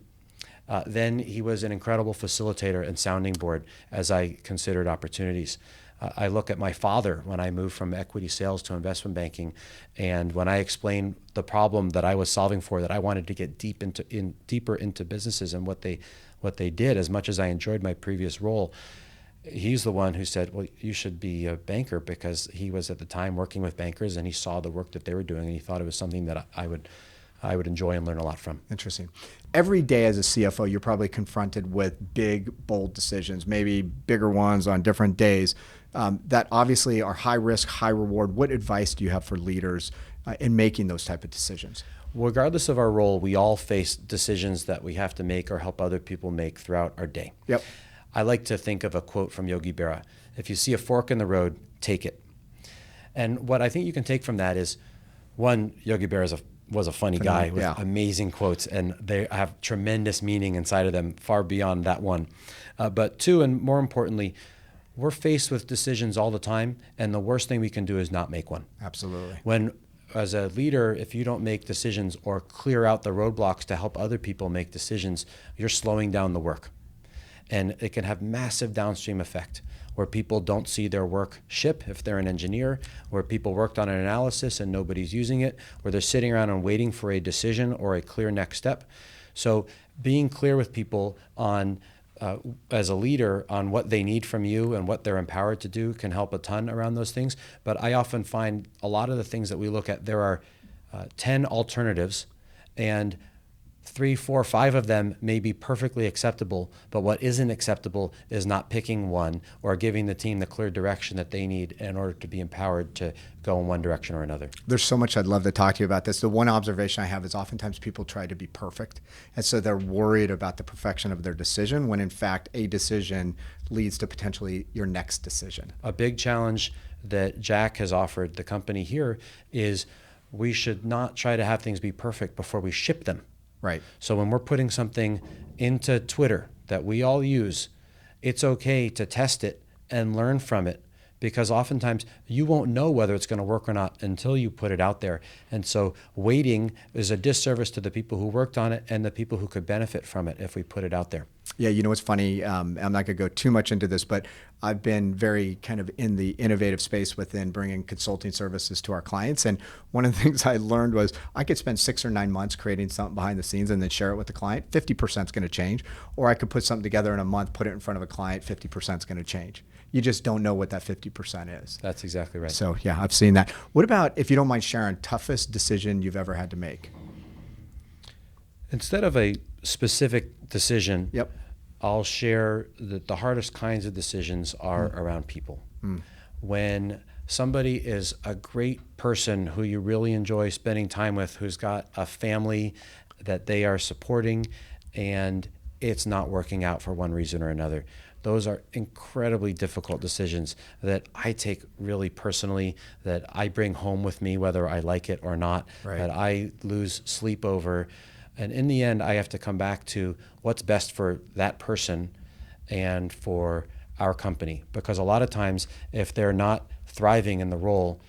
Speaker 2: then he was an incredible facilitator and sounding board as I considered opportunities. I look at my father when I moved from equity sales to investment banking, and when I explained the problem that I was solving for, that I wanted to get deeper into businesses and what they did, as much as I enjoyed my previous role, he's the one who said, well, you should be a banker, because he was at the time working with bankers and he saw the work that they were doing and he thought it was something that I would enjoy and learn a lot from.
Speaker 1: Interesting. Every day as a CFO, you're probably confronted with big, bold decisions, maybe bigger ones on different days that obviously are high risk, high reward. What advice do you have for leaders in making those type of decisions?
Speaker 2: Regardless of our role, we all face decisions that we have to make or help other people make throughout our day. I like to think of a quote from Yogi Berra: if you see a fork in the road, take it. And what I think you can take from that is, one, Yogi Berra was a funny guy with amazing quotes, and they have tremendous meaning inside of them, far beyond that one. But two, and more importantly, we're faced with decisions all the time, and the worst thing we can do is not make one.
Speaker 1: Absolutely.
Speaker 2: When as a leader, if you don't make decisions or clear out the roadblocks to help other people make decisions, you're slowing down the work. And it can have massive downstream effect where people don't see their work ship if they're an engineer, where people worked on an analysis and nobody's using it, where they're sitting around and waiting for a decision or a clear next step. So being clear with people on as a leader on what they need from you and what they're empowered to do can help a ton around those things. But I often find a lot of the things that we look at, there are 10 alternatives, and 3, 4, 5 of them may be perfectly acceptable, but what isn't acceptable is not picking one or giving the team the clear direction that they need in order to be empowered to go in one direction or another.
Speaker 1: There's so much I'd love to talk to you about this. The one observation I have is oftentimes people try to be perfect, and so they're worried about the perfection of their decision when in fact a decision leads to potentially your next decision.
Speaker 2: A big challenge that Jack has offered the company here is we should not try to have things be perfect before we ship them.
Speaker 1: Right.
Speaker 2: So when we're putting something into Twitter that we all use, it's okay to test it and learn from it, because oftentimes you won't know whether it's going to work or not until you put it out there. And so waiting is a disservice to the people who worked on it and the people who could benefit from it if we put it out there.
Speaker 1: Yeah, you know what's funny? I'm not going to go too much into this, but I've been very kind of in the innovative space within bringing consulting services to our clients. And one of the things I learned was I could spend 6 or 9 months creating something behind the scenes and then share it with the client. 50% is going to change. Or I could put something together in a month, put it in front of a client, 50% is going to change. You just don't know what that 50% is.
Speaker 2: That's exactly right.
Speaker 1: So yeah, I've seen that. What about, if you don't mind sharing, toughest decision you've ever had to make?
Speaker 2: Instead of a specific decision,
Speaker 1: Yep.
Speaker 2: I'll share that the hardest kinds of decisions are around people. When somebody is a great person who you really enjoy spending time with, who's got a family that they are supporting, and it's not working out for one reason or another. Those are incredibly difficult decisions that I take really personally, that I bring home with me whether I like it or not,
Speaker 1: Right.
Speaker 2: that I lose sleep over. And in the end, I have to come back to what's best for that person and for our company. Because a lot of times, if they're not thriving in the role,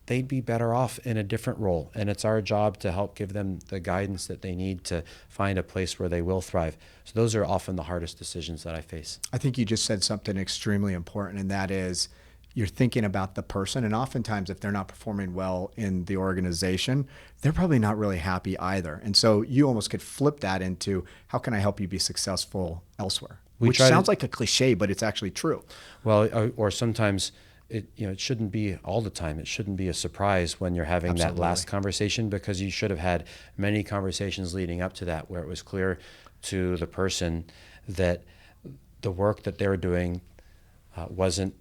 Speaker 2: they'd be better off in a different role. And it's our job to help give them the guidance that they need to find a place where they will thrive. So those are often the hardest decisions that I face.
Speaker 1: I think you just said something extremely important, and that is you're thinking about the person. And oftentimes, if they're not performing well in the organization, they're probably not really happy either. And so you almost could flip that into, how can I help you be successful elsewhere? Which sounds like a cliche, but it's actually true.
Speaker 2: Well, or sometimes it shouldn't be all the time. It shouldn't be a surprise when you're having
Speaker 1: Absolutely.
Speaker 2: that last conversation, because you should have had many conversations leading up to that where it was clear to the person that the work that they were doing wasn't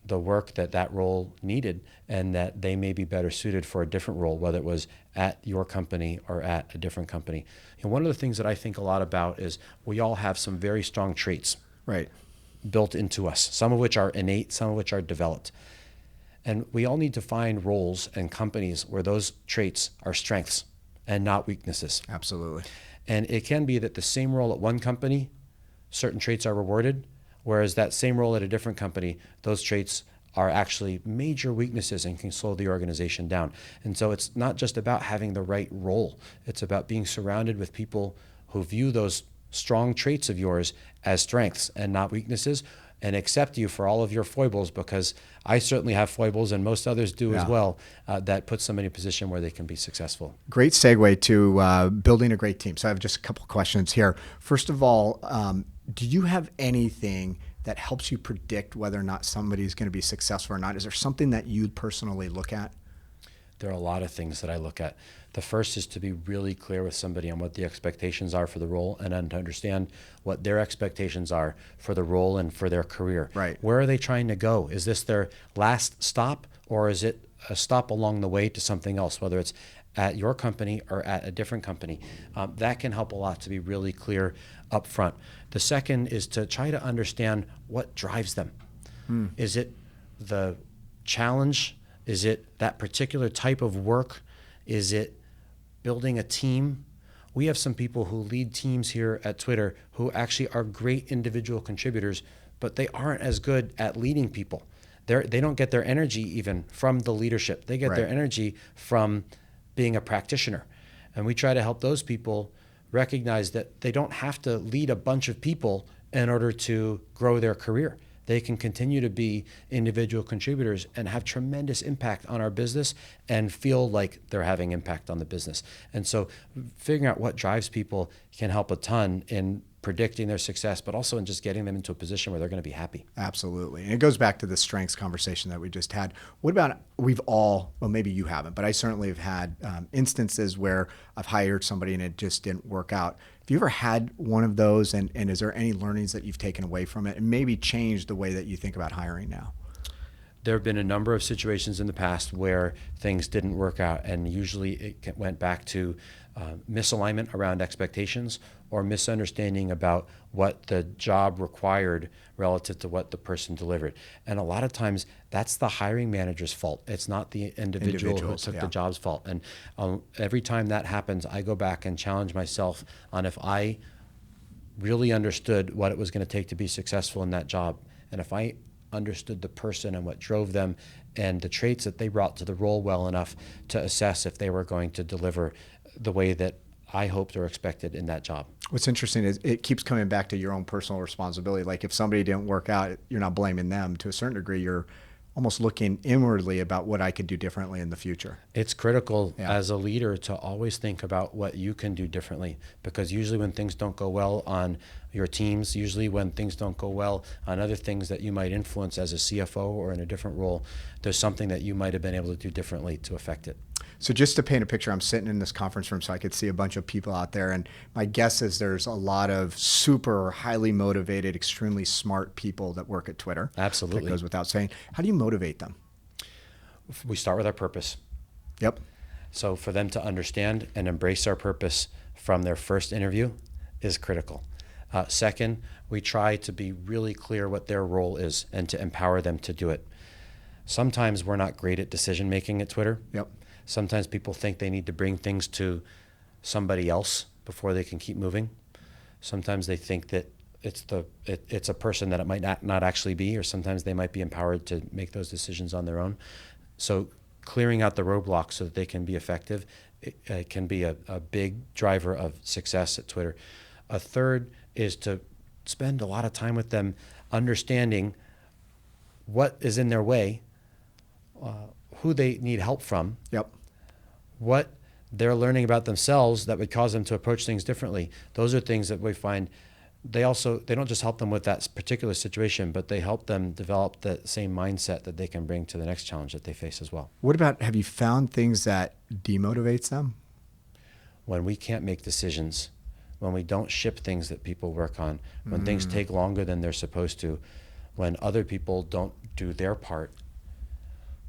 Speaker 2: the work that role needed, and that they may be better suited for a different role, whether it was at your company or at a different company. And one of the things that I think a lot about is we all have some very strong traits.
Speaker 1: Right.
Speaker 2: Built into us, some of which are innate, some of which are developed. And we all need to find roles and companies where those traits are strengths and not weaknesses.
Speaker 1: Absolutely.
Speaker 2: And it can be that the same role at one company, certain traits are rewarded, whereas that same role at a different company, those traits are actually major weaknesses and can slow the organization down. And so it's not just about having the right role. It's about being surrounded with people who view those strong traits of yours as strengths and not weaknesses, and accept you for all of your foibles, because I certainly have foibles and most others do as well. That puts somebody in a position where they can be successful.
Speaker 1: Great segue to building a great team. So I have just a couple of questions here. First of all, do you have anything that helps you predict whether or not somebody's going to be successful or not? Is there something that you personally look at?
Speaker 2: There are a lot of things that I look at. The first is to be really clear with somebody on what the expectations are for the role, and then to understand what their expectations are for the role and for their career.
Speaker 1: Right.
Speaker 2: Where are they trying to go? Is this their last stop, or is it a stop along the way to something else, whether it's at your company or at a different company? That can help a lot to be really clear up front. The second is to try to understand what drives them. Is it the challenge? Is it that particular type of work? Is it building a team? We have some people who lead teams here at Twitter who actually are great individual contributors, but they aren't as good at leading people. They don't get their energy even from the leadership. They get their
Speaker 1: Right.
Speaker 2: energy from being a practitioner. And we try to help those people recognize that they don't have to lead a bunch of people in order to grow their career. They can continue to be individual contributors and have tremendous impact on our business and feel like they're having impact on the business. And so figuring out what drives people can help a ton in predicting their success, but also in just getting them into a position where they're going to be happy.
Speaker 1: Absolutely. And it goes back to the strengths conversation that we just had. What about, we've all, well, maybe you haven't, but I certainly have had instances where I've hired somebody and it just didn't work out. Have you ever had one of those? And is there any learnings that you've taken away from it and maybe changed the way that you think about hiring now?
Speaker 2: There have been a number of situations in the past where things didn't work out, and usually it went back to misalignment around expectations or misunderstanding about what the job required relative to what the person delivered. And a lot of times that's the hiring manager's fault. It's not the individual who took the job's fault. And every time that happens, I go back and challenge myself on if I really understood what it was going to take to be successful in that job, and if I understood the person and what drove them and the traits that they brought to the role well enough to assess if they were going to deliver the way that I hoped or expected in that job.
Speaker 1: What's interesting is it keeps coming back to your own personal responsibility. Like if somebody didn't work out, you're not blaming them. To a certain degree, you're almost looking inwardly about what I could do differently in the future.
Speaker 2: It's critical as a leader to always think about what you can do differently, because usually when things don't go well on your teams, usually when things don't go well on other things that you might influence as a CFO or in a different role, there's something that you might have been able to do differently to affect it.
Speaker 1: So just to paint a picture, I'm sitting in this conference room so I could see a bunch of people out there. And my guess is there's a lot of super highly motivated, extremely smart people that work at Twitter.
Speaker 2: Absolutely.
Speaker 1: That goes without saying. How do you motivate them?
Speaker 2: We start with our purpose.
Speaker 1: Yep.
Speaker 2: So for them to understand and embrace our purpose from their first interview is critical. Second, we try to be really clear what their role is and to empower them to do it. Sometimes we're not great at decision making at Twitter.
Speaker 1: Yep. Sometimes
Speaker 2: people think they need to bring things to somebody else before they can keep moving. Sometimes they think that it's a person that it might not actually be, or sometimes they might be empowered to make those decisions on their own. So clearing out the roadblocks so that they can be effective, it can be a big driver of success at Twitter. A third is to spend a lot of time with them understanding what is in their way, who they need help from,
Speaker 1: Yep.
Speaker 2: what they're learning about themselves that would cause them to approach things differently. Those are things that we find they don't just help them with that particular situation, but they help them develop the same mindset that they can bring to the next challenge that they face as well.
Speaker 1: What about, have you found things that demotivates them?
Speaker 2: When we can't make decisions, when we don't ship things that people work on, when things take longer than they're supposed to, when other people don't do their part,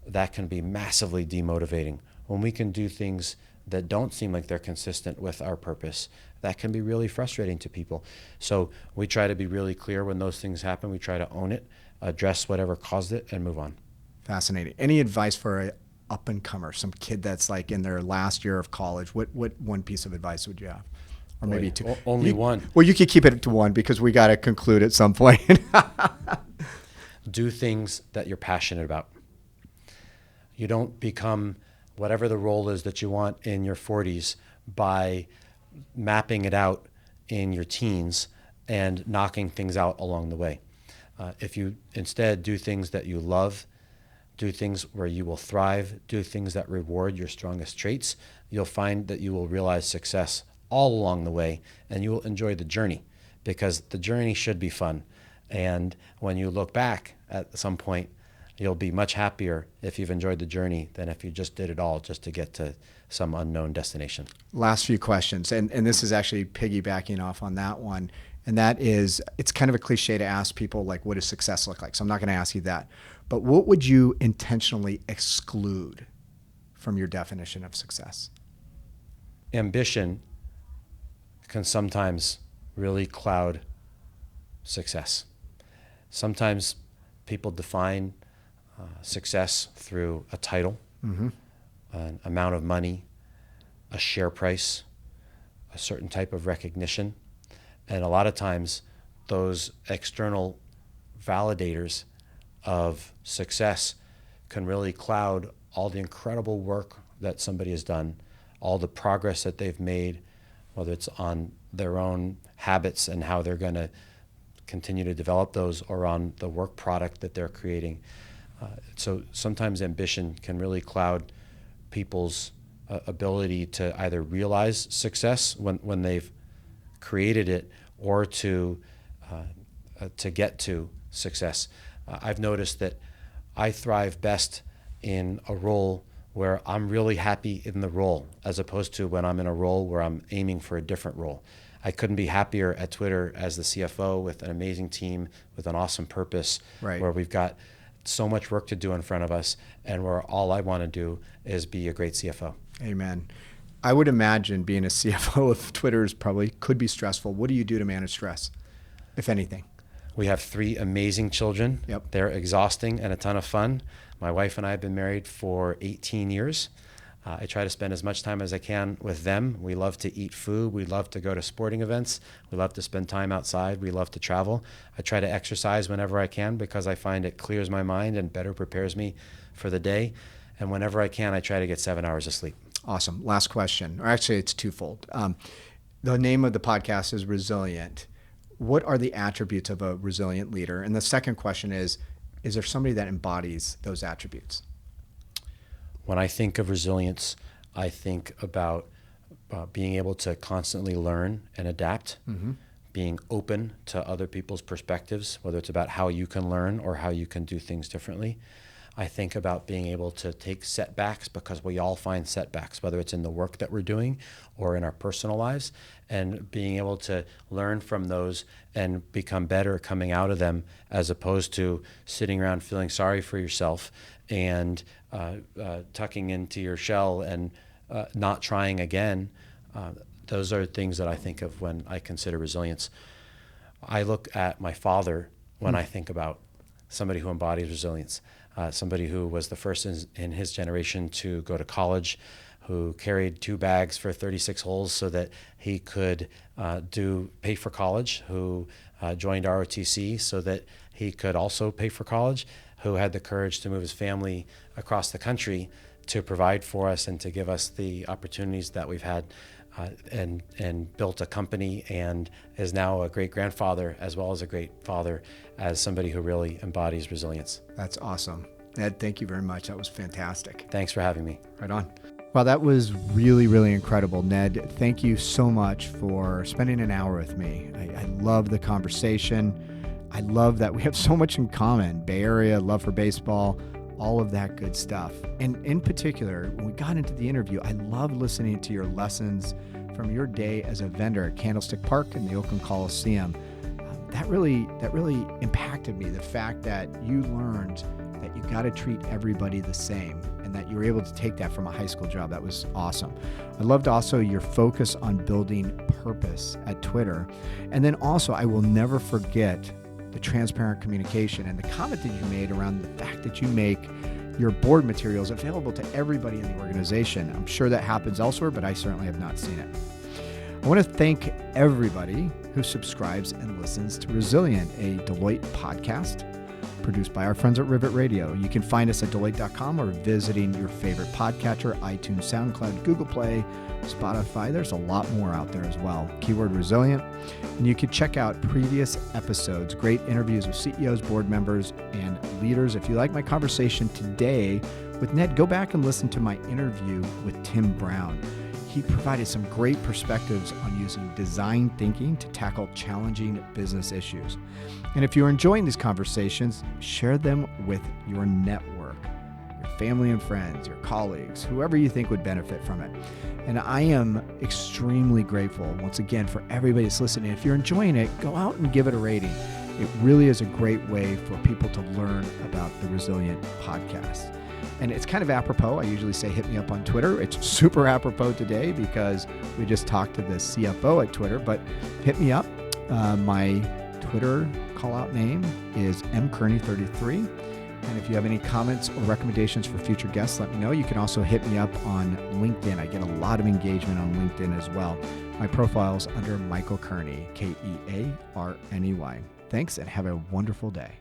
Speaker 2: that can be massively demotivating. When we can do things that don't seem like they're consistent with our purpose, that can be really frustrating to people. So we try to be really clear when those things happen. We try to own it, address whatever caused it, and move on.
Speaker 1: Fascinating. Any advice for a up-and-comer, some kid that's like in their last year of college? What one piece of advice would you have? Or maybe two?
Speaker 2: Only one.
Speaker 1: Well, you could keep it to one because we got to conclude at some point.
Speaker 2: Do things that you're passionate about. You don't become whatever the role is that you want in your 40s by mapping it out in your teens and knocking things out along the way. If you instead do things that you love, do things where you will thrive, do things that reward your strongest traits, you'll find that you will realize success all along the way, and you will enjoy the journey, because the journey should be fun. And when you look back at some point, you'll be much happier if you've enjoyed the journey than if you just did it all just to get to some unknown destination.
Speaker 1: Last few questions, and this is actually piggybacking off on that one, and that is, it's kind of a cliche to ask people, like, what does success look like? So I'm not going to ask you that. But what would you intentionally exclude from your definition of success?
Speaker 2: Ambition can sometimes really cloud success. Sometimes people define success through a title, an amount of money, a share price, a certain type of recognition. And a lot of times those external validators of success can really cloud all the incredible work that somebody has done, all the progress that they've made, whether it's on their own habits and how they're going to continue to develop those, or on the work product that they're creating. So sometimes ambition can really cloud people's ability to either realize success when they've created it, or to get to success. I've noticed that I thrive best in a role where I'm really happy in the role, as opposed to when I'm in a role where I'm aiming for a different role. I couldn't be happier at Twitter as the CFO with an amazing team, with an awesome purpose,
Speaker 1: Right.
Speaker 2: where we've got so much work to do in front of us, and where all I want to do is be a great CFO.
Speaker 1: Amen. I would imagine being a CFO of Twitter is probably could be stressful. What do you do to manage stress, if anything?
Speaker 2: We have 3 amazing children.
Speaker 1: Yep.
Speaker 2: They're exhausting and a ton of fun. My wife and I have been married for 18 years. I try to spend as much time as I can with them. We love to eat food. We love to go to sporting events. We love to spend time outside. We love to travel. I try to exercise whenever I can, because I find it clears my mind and better prepares me for the day. And whenever I can, I try to get 7 hours of sleep.
Speaker 1: Awesome. Last question, or actually it's twofold. The name of the podcast is Resilient. What are the attributes of a resilient leader? And the second question is there somebody that embodies those attributes?
Speaker 2: When I think of resilience, I think about being able to constantly learn and adapt, being open to other people's perspectives, whether it's about how you can learn or how you can do things differently. I think about being able to take setbacks, because we all find setbacks, whether it's in the work that we're doing or in our personal lives, and being able to learn from those and become better coming out of them, as opposed to sitting around feeling sorry for yourself and tucking into your shell and not trying again. Those are things that I think of when I consider resilience. I look at my father when I think about somebody who embodies resilience. Somebody who was the first in his generation to go to college, who carried 2 bags for 36 holes so that he could pay for college, who joined ROTC so that he could also pay for college, who had the courage to move his family across the country to provide for us and to give us the opportunities that we've had, and built a company, and is now a great grandfather as well as a great father, as somebody who really embodies resilience.
Speaker 1: That's awesome. Ned, thank you very much. That was fantastic.
Speaker 2: Thanks for having me.
Speaker 1: Right on. Well, that was really, really incredible. Ned, thank you so much for spending an hour with me. I love the conversation. I love that we have so much in common. Bay Area, love for baseball, all of that good stuff. And in particular, when we got into the interview, I love listening to your lessons from your day as a vendor at Candlestick Park and the Oakland Coliseum. That really impacted me. The fact that you learned that you got to treat everybody the same, and that you were able to take that from a high school job. That was awesome. I loved also your focus on building purpose at Twitter. And then also, I will never forget the transparent communication and the comment that you made around the fact that you make your board materials available to everybody in the organization. I'm sure that happens elsewhere, but I certainly have not seen it. I want to thank everybody who subscribes and listens to Resilient, a Deloitte podcast produced by our friends at Rivet Radio. You can find us at Deloitte.com or visiting your favorite podcatcher, iTunes, SoundCloud, Google Play, Spotify. There's a lot more out there as well. Keyword resilient. And you can check out previous episodes, great interviews with CEOs, board members, and leaders. If you like my conversation today with Ned, go back and listen to my interview with Tim Brown. He provided some great perspectives on using design thinking to tackle challenging business issues. And if you're enjoying these conversations, share them with your network, your family and friends, your colleagues, whoever you think would benefit from it. And I am extremely grateful, once again, for everybody that's listening. If you're enjoying it, go out and give it a rating. It really is a great way for people to learn about the Resilient podcast. And it's kind of apropos. I usually say hit me up on Twitter. It's super apropos today because we just talked to the CFO at Twitter, but hit me up. My Twitter call-out name is mkearney33. And if you have any comments or recommendations for future guests, let me know. You can also hit me up on LinkedIn. I get a lot of engagement on LinkedIn as well. My profile's under Michael Kearney, Kearney. Thanks, and have a wonderful day.